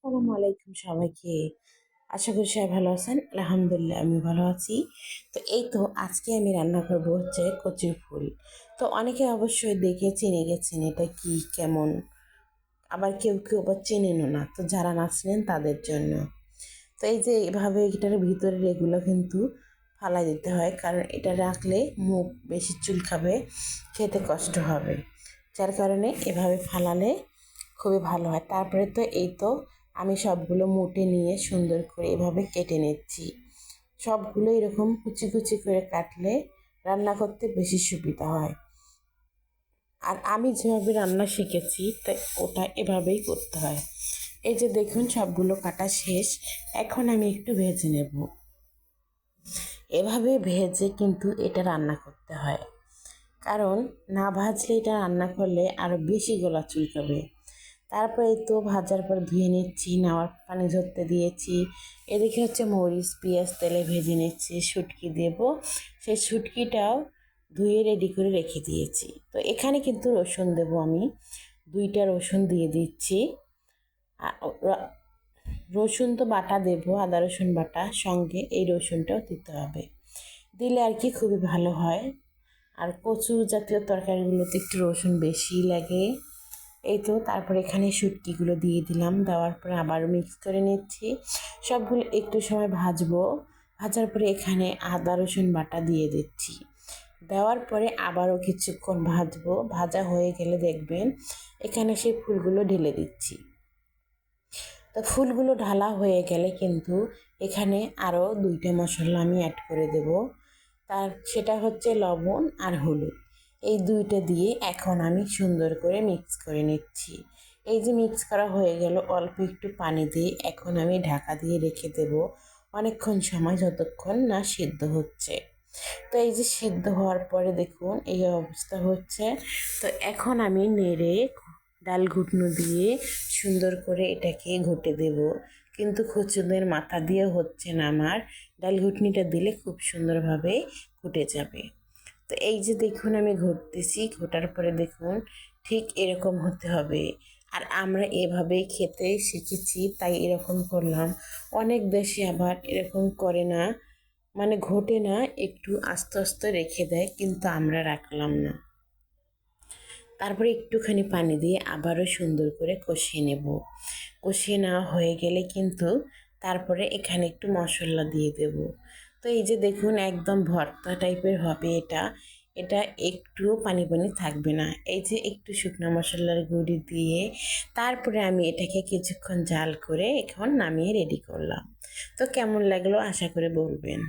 আসসালামু আলাইকুম সবাইকে। আশা করি সবাই ভালো আছেন। আলহামদুলিল্লাহ আমি ভালো আছি। তো এই তো আজকে আমি রান্না করব হচ্ছে কচুর ফুল। তো অনেকে অবশ্যই দেখে চিনে গেছেন এটা কি কেমন, আবার কেউ কেউ আবার চেনেনও না। তো যারা না চিনেন তাদের জন্য। তো এই যে এভাবে এটার ভিতরে এগুলো কিন্তু ফালাই দিতে হয়, কারণ এটা রাখলে মুখ বেশি চুলকাবে, খেতে কষ্ট হবে। যার কারণে এভাবে ফালালে খুবই ভালো হয়। তারপরে তো এই তো আমি সবগুলো মুটে নিয়ে সুন্দর করে এভাবে কেটে নিচ্ছি। সবগুলো এরকম কুচি কুচি করে কাটলে রান্না করতে বেশি সুবিধা হয়। আর আমি যেভাবে রান্না শিখেছি তাই ওটা এভাবেই করতে হয়। এই যে দেখুন সবগুলো কাটা শেষ। এখন আমি একটু ভেজে নেব। এভাবে ভেজে কিন্তু এটা রান্না করতে হয়, কারণ না ভাজলে এটা রান্না করলে আরও বেশি গলা চুলকাবে। তারপরে তো ভাজার পর ধুয়ে নিচ্ছি, নেওয়ার পানি ঝরতে দিয়েছি। এদিকে হচ্ছে মরিচ পেঁয়াজ তেলে ভেজে নিচ্ছি, শুটকি দেব। সেই শুটকিটাও ধুয়ে রেডি করে রেখে দিয়েছি। তো এখানে কিন্তু রসুন দেব আমি, 2টা রসুন দিয়ে দিচ্ছি। রসুন তো বাটা দেব, আদা রসুন বাটা সঙ্গে এই রসুনটাও দিতে হবে, দিলে আর কি খুবই ভালো হয়। আর কচু জাতীয় তরকারিগুলোতে একটু রসুন বেশি লাগে। এই তো তারপর এখানে শুটকিগুলো দিয়ে দিলাম, দেওয়ার পরে আবারও মিক্স করে নিচ্ছি। সবগুলো একটু সময় ভাজবো, ভাজার পরে এখানে আদা রসুন বাটা দিয়ে দিচ্ছি। দেওয়ার পরে আবারও কিছুক্ষণ ভাজবো, ভাজা হয়ে গেলে দেখবেন এখানে সেই ফুলগুলো ঢেলে দিচ্ছি। তো ফুলগুলো ঢালা হয়ে গেলে কিন্তু এখানে আরও 2টা মশলা আমি অ্যাড করে দেব। সেটা হচ্ছে লবণ আর হলুদ। এই 2টা দিয়ে এখন আমি সুন্দর করে মিক্স করে নিচ্ছি। এই যে মিক্স করা হয়ে গেল, অল্প একটু পানি দিয়ে এখন আমি ঢাকা দিয়ে রেখে দেব অনেকক্ষণ সময়, যতক্ষণ না সিদ্ধ হচ্ছে। তো এই যে সিদ্ধ হওয়ার পরে দেখুন এই অবস্থা হচ্ছে। তো এখন আমি নেড়ে ডাল ঘুটনো দিয়ে সুন্দর করে এটাকে ঘুটে দেব। কিন্তু কচুদের মাথা দিয়ে হচ্ছে না আমার, ডাল ঘুটনিটা দিলে খুব সুন্দরভাবে ফুটে যাবে। তো এই যে দেখুন আমি ঘুরতেছি, ঘোটার পরে দেখুন ঠিক এরকম হতে হবে। আর আমরা এভাবেই খেতে শিখেছি তাই এরকম করলাম। অনেক দেশে আবার এরকম করে না, মানে ঘটে না, একটু আস্তে আস্তে রেখে দেয়, কিন্তু আমরা রাখলাম না। তারপরে একটুখানি পানি দিয়ে আবারও সুন্দর করে কষিয়ে নেব। কষিয়ে নেওয়া হয়ে গেলে কিন্তু তারপরে এখানে একটু মশলা দিয়ে দেব। তো এই যে দেখুন একদম ভর্তা টাইপের হবে এটা, এটা একটুও পানি পানি থাকবে না। এই যে একটু শুকনো মশলার গুঁড়ি দিয়ে তারপরে আমি এটাকে কিছুক্ষণ জাল করে এখন নামিয়ে রেডি করলাম। তো কেমন লাগলো আশা করে বলবেন।